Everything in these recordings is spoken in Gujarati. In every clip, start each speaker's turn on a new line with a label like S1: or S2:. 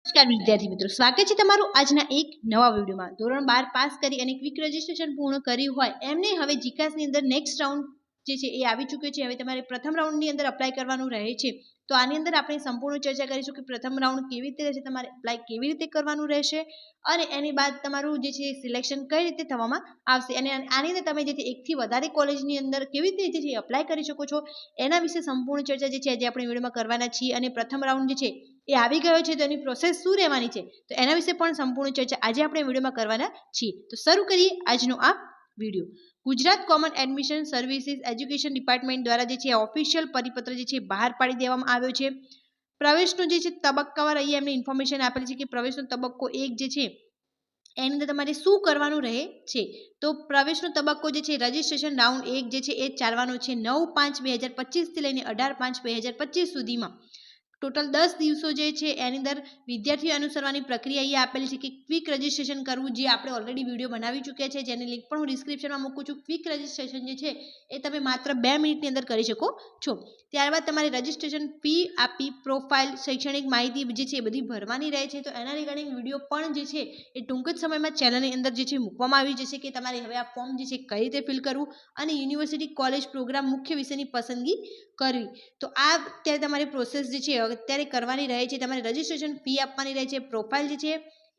S1: નમસ્કાર વિદ્યાર્થી મિત્રો, સ્વાગત છે તમારું આજના એક નવા વિડીયોમાં। ધોરણ 12 પાસ કરી અને ક્વિક રજિસ્ટ્રેશન પૂર્ણ કર્યું હોય એમને હવે જીકાસની અંદર નેક્સ્ટ રાઉન્ડ જે છે એ આવી ચૂક્યો છે। હવે તમારે પ્રથમ રાઉન્ડની અંદર અપ્લાય કરવાનું રહે છે। તો આની અંદર આપણે સંપૂર્ણ ચર્ચા કરીશું કે પ્રથમ રાઉન્ડ કેવી રીતે રહેશે, તમારે અપ્લાય કેવી રીતે કરવાનું રહેશે અને એની બાદ તમારું જે છે સિલેક્શન કઈ રીતે થવામાં આવશે અને આની અંદર તમે જે છે એકથી વધારે કોલેજની અંદર કેવી રીતે જે છે અપ્લાય કરી શકો છો એના વિશે સંપૂર્ણ ચર્ચા જે છે આજે આપણે વિડીયોમાં કરવાના છીએ। અને પ્રથમ રાઉન્ડ જે છે એ આવી ગયો છે તો એની પ્રોસેસ શું રહેવાની છે તો એના વિશે પણ સંપૂર્ણ ચર્ચા આજે આપણે વિડીયોમાં કરવાના છીએ। તો શરૂ કરીએ આજનો આ video. Gujarat common admission services education department દ્વારા જે છે ઓફિશિયલ પરિપત્ર જે છે બહાર પાડી દેવામાં આવ્યો છે। પ્રવેશનો જે છે તબક્કાવાર અહીંયા એમને ઇન્ફોર્મેશન આપેલી છે કે પ્રવેશનો તબક્કો 1 જે છે એની અંદર તમારે શું કરવાનું રહે છે। તો પ્રવેશનો તબક્કો જે છે રજિસ્ટ્રેશન રાઉન્ડ 1 જે છે એ ચાલવાનો છે 9/5/2025 થી લઈને 18/5/2025 સુધીમાં। ટોટલ 10 દિવસો જે છે એની અંદર વિદ્યાર્થીઓ અનુસરવાની પ્રક્રિયા અહીંયા આપેલી છે કે ક્વિક રજિસ્ટ્રેશન કરવું, જે આપણે ઓલરેડી વિડીયો બનાવી ચૂક્યા છે જેની લિંક પણ હું ડિસ્ક્રિપ્શનમાં મૂકું છું। ક્વિક રજિસ્ટ્રેશન જે છે એ તમે માત્ર 2 મિનિટની અંદર કરી શકો છો। ત્યારબાદ તમારી રજિસ્ટ્રેશન ફી આપી પ્રોફાઇલ શૈક્ષણિક માહિતી જે છે એ બધી ભરવાની રહે છે। તો એના રિગાર્ડિંગ વિડીયો પણ જે છે એ ટૂંક જ સમયમાં ચેનલની અંદર જે છે મૂકવામાં આવી જશે કે તમારે હવે આ ફોર્મ જે છે કઈ રીતે ફિલ કરવું અને યુનિવર્સિટી કોલેજ પ્રોગ્રામ મુખ્ય વિષયની પસંદગી કરવી। તો આ અત્યારે તમારી પ્રોસેસ જે છે અત્યારે કરવાની રહે છે। તમારે રજિસ્ટ્રેશન ફી આપવાની રહે છે, પ્રોફાઇલ જે છે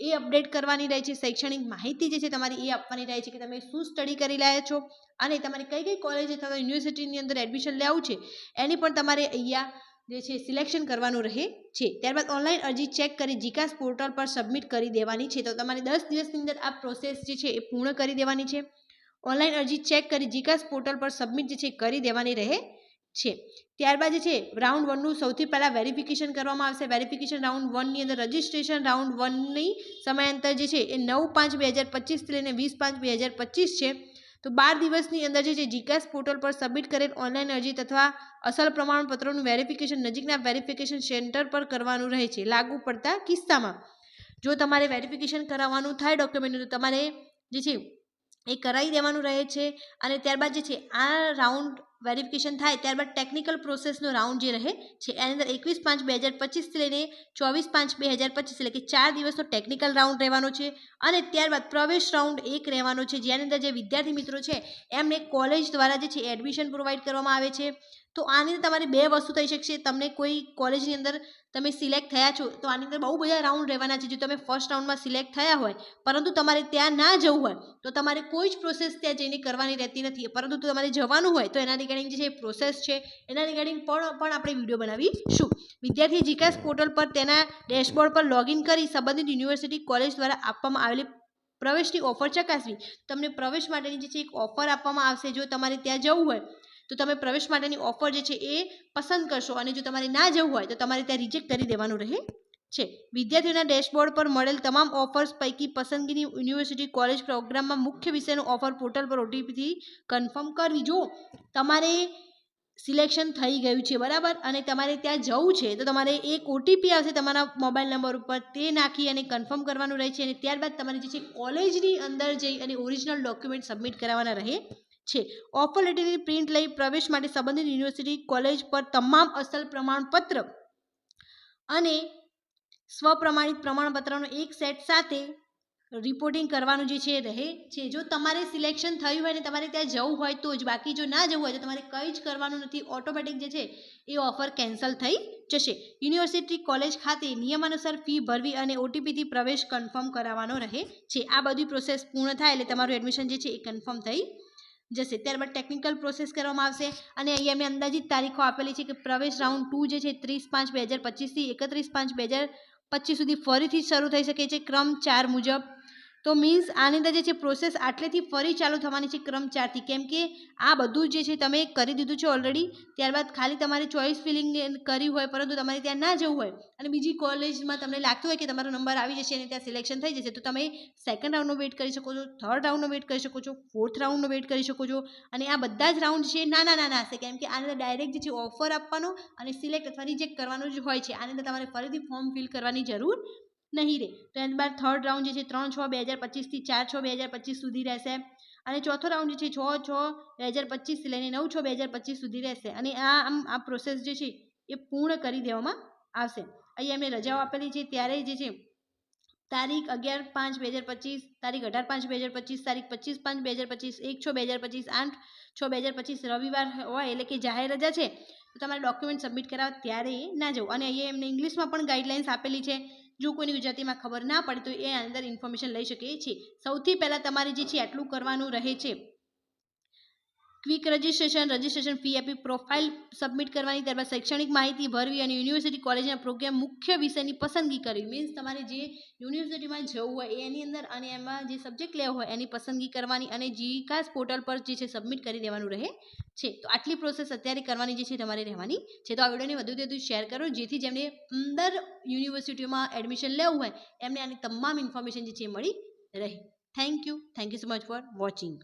S1: એ અપડેટ કરવાની રહે છે, શૈક્ષણિક માહિતી જે છે તમારી એ આપવાની રહે છે કે તમે શું સ્ટડી કરી રહ્યા છો અને તમારે કઈ કઈ કોલેજ અથવા યુનિવર્સિટીની અંદર એડમિશન લેવું છે એની પણ તમારે અહીંયા જે છે સિલેક્શન કરવાનું રહે છે। ત્યારબાદ ઓનલાઈન અરજી ચેક કરી જીકાસ પોર્ટલ પર સબમિટ કરી દેવાની છે। તો તમારે 10 દિવસની અંદર આ પ્રોસેસ જે છે એ પૂર્ણ કરી દેવાની છે। ઓનલાઈન અરજી ચેક કરી જીકાસ પોર્ટલ પર સબમિટ જે છે કરી દેવાની રહે છે। ત્યારબાદ જે છે રાઉન્ડ 1 નું સૌથી પહેલા વેરિફિકેશન કરવામાં આવશે। વેરિફિકેશન રાઉન્ડ 1 ની અંદર રજિસ્ટ્રેશન રાઉન્ડ 1 ની સમયાંતર જે છે એ 9/5/2025 થી લઈને 20/5/2025 છે। તો 12 દિવસની અંદર જે છે જીકાસ પોર્ટલ પર સબમિટ કરેલ ઓનલાઈન અરજી તથા અસલ પ્રમાણપત્રોનું વેરિફિકેશન નજીકના વેરિફિકેશન સેન્ટર પર કરવાનું રહે છે। લાગુ પડતા કિસ્સામાં જો તમારે વેરિફિકેશન કરાવવાનું થાય ડોક્યુમેન્ટનું તો તમારે જે છે એ કરાવી દેવાનું રહે છે। અને ત્યારબાદ જે છે આ રાઉન્ડ વેરિફિકેશન થાય ત્યારબાદ ટેકનિકલ પ્રોસેસનો રાઉન્ડ જે રહે છે એની અંદર 21/5/2025 થી લઈને 24/5/2025 એટલે કે 4 દિવસનો ટેકનિકલ રાઉન્ડ રહેવાનો છે। અને ત્યારબાદ પ્રવેશ રાઉન્ડ 1 રહેવાનો છે જેની અંદર જે વિદ્યાર્થી મિત્રો છે એમને કોલેજ દ્વારા જે છે એડમિશન પ્રોવાઈડ કરવામાં આવે છે। તો આની અંદર તમારે 2 વસ્તુ થઈ શકશે। તમને કોઈ કોલેજની અંદર તમે સિલેક્ટ થયા છો તો આની અંદર બહુ બધા રાઉન્ડ રહેવાના છે। જો તમે ફર્સ્ટ રાઉન્ડમાં સિલેક્ટ થયા હોય પરંતુ તમારે ત્યાં ના જવું હોય તો તમારે કોઈ જ પ્રોસેસ ત્યાં જઈને કરવાની રહેતી નથી, પરંતુ તમારે જવાનું હોય તો એના રિગાર્ડિંગ જે પ્રોસેસ છે એના રિગાર્ડિંગ પણ આપણે વિડીયો બનાવીશું। વિદ્યાર્થી જીકાસ પોર્ટલ પર તેના ડેશબોર્ડ પર લોગિન કરી સંબંધિત યુનિવર્સિટી કોલેજ દ્વારા આપવામાં આવેલી પ્રવેશની ઓફર ચકાસવી। તમને પ્રવેશ માટેની જે છે એક ઓફર આપવામાં આવશે। જો તમારે ત્યાં જવું હોય તો તમે પ્રવેશ માટેની ઓફર જે છે એ પસંદ કરશો અને જો તમારે ના જવું હોય તો તમારે ત્યાં રિજેક્ટ કરી દેવાનું રહે છે। વિદ્યાર્થીઓના ડેશબોર્ડ પર મળેલ તમામ ઓફર્સ પૈકી પસંદગીની યુનિવર્સિટી કોલેજ પ્રોગ્રામમાં મુખ્ય વિષયનો ઓફર પોર્ટલ પર ઓટીપીથી કન્ફર્મ કરવી। જો તમારે સિલેક્શન થઈ ગયું છે બરાબર અને તમારે ત્યાં જવું છે તો તમારે એક ઓટીપી આવશે તમારા મોબાઈલ નંબર ઉપર, તે નાખી અને કન્ફર્મ કરવાનું રહે છે। અને ત્યારબાદ તમારે જે છે કોલેજની અંદર જઈ અને ઓરિજિનલ ડોક્યુમેન્ટ સબમિટ કરાવવાના રહે છે। ઓફર લેટરની પ્રિન્ટ લઈ પ્રવેશ માટે સંબંધિત યુનિવર્સિટી કોલેજ પર તમામ અસલ પ્રમાણપત્ર અને સ્વપ્રમાણિત પ્રમાણપત્રનો એક સેટ સાથે રિપોર્ટિંગ કરવાનું જે છે રહે છે। જો તમારે સિલેક્શન થયું હોય ને તમારે ત્યાં જવું હોય તો જ, બાકી જો ના જવું હોય તો તમારે કંઈ જ કરવાનું નથી, ઓટોમેટિક જે છે એ ઓફર કેન્સલ થઈ જશે। યુનિવર્સિટી કોલેજ ખાતે નિયમાનુસાર ફી ભરવી અને ઓટીપીથી પ્રવેશ કન્ફર્મ કરાવવાનો રહે છે। આ બધી પ્રોસેસ પૂર્ણ થાય એટલે તમારું એડમિશન જે છે એ કન્ફર્મ થઈ જશે। ત્યારબાદ ટેકનિકલ પ્રોસેસ કરવામાં આવશે અને અહીંયા મેં અંદાજિત તારીખો આપેલી છે કે પ્રવેશ રાઉન્ડ 2 જે છે 30/5/2025 થી 31/5/2025 સુધી ફરીથી શરૂ થઈ શકે છે ક્રમ 4 મુજબ। તો મીન્સ આની અંદર જે છે પ્રોસેસ આટલેથી ફરી ચાલુ થવાની છે ક્રમ 4 થી, કેમ કે આ બધું જે છે તમે કરી દીધું છે ઓલરેડી। ત્યારબાદ ખાલી તમારે ચોઇસ ફિલિંગ કરી હોય પરંતુ તમારે ત્યાં ના જવું હોય અને બીજી કોલેજમાં તમને લાગતું હોય કે તમારો નંબર આવી જશે અને ત્યાં સિલેક્શન થઈ જશે તો તમે સેકન્ડ રાઉન્ડનો વેઇટ કરી શકો છો, થર્ડ રાઉન્ડનો વેઇટ કરી શકો છો, ફોર્થ રાઉન્ડનો વેઇટ કરી શકો છો। અને આ બધા જ રાઉન્ડ છે નાના હશે કેમ કે આની અંદર ડાયરેક્ટ જે છે ઓફર આપવાનો અને સિલેક્ટ અથવા રિજેક્ટ કરવાનું જ હોય છે। આની અંદર તમારે ફરીથી ફોર્મ ફિલ કરવાની જરૂર નહીં રહે। ત્યારબાદ થર્ડ રાઉન્ડ જે છે 3/6/2025 થી 4/6/2025 સુધી રહેશે અને ચોથો રાઉન્ડ જે છે 6/6/2025 થી લઈને 9/6/2025 સુધી રહેશે। અને આ પ્રોસેસ જે છે એ પૂર્ણ કરી દેવામાં આવશે। અહીંયા એમને રજાઓ આપેલી છે ત્યારે જે છે તારીખ 11/5/2025, તારીખ 18/5/2025, તારીખ 25/5/2025, 1/6/2025, 8/6/2025 રવિવાર હોય એટલે કે જાહેર રજા છે તો તમારે ડોક્યુમેન્ટ સબમિટ કરાવવા ત્યારે ના જવું. અને અહીંયા એમને ઇંગ્લિશમાં પણ ગાઈડલાઇન્સ આપેલી છે. જો કોઈને ગુજરાતીમાં ખબર ના પડે તો એ અંદર ઇન્ફોર્મેશન લઈ શકે છે. સૌથી પહેલાં તમારે જે છે આટલું કરવાનું રહે છે. ક્વિક રજિસ્ટ્રેશન ફી આપી પ્રોફાઇલ સબમિટ કરવાની, ત્યારબાદ શૈક્ષણિક માહિતી ભરવી અને યુનિવર્સિટી કોલેજના પ્રોગ્રામ મુખ્ય વિષયની પસંદગી કરવી. મીન્સ તમારે જે યુનિવર્સિટીમાં જવું હોય એની અંદર અને એમાં જે સબ્જેક્ટ લેવો હોય એની પસંદગી કરવાની અને જીકાસ પોર્ટલ પર જે છે સબમિટ કરી દેવાનું રહે છે. તો આટલી પ્રોસેસ અત્યારે કરવાની જે છે તમારે રહેવાની છે. તો આ વિડીયોને વધુથી વધુ શેર કરો જેથી જેમને અંદર યુનિવર્સિટીમાં એડમિશન લેવું હોય એમને આની તમામ ઇન્ફોર્મેશન જે છે મળી રહે. Thank you so much for watching.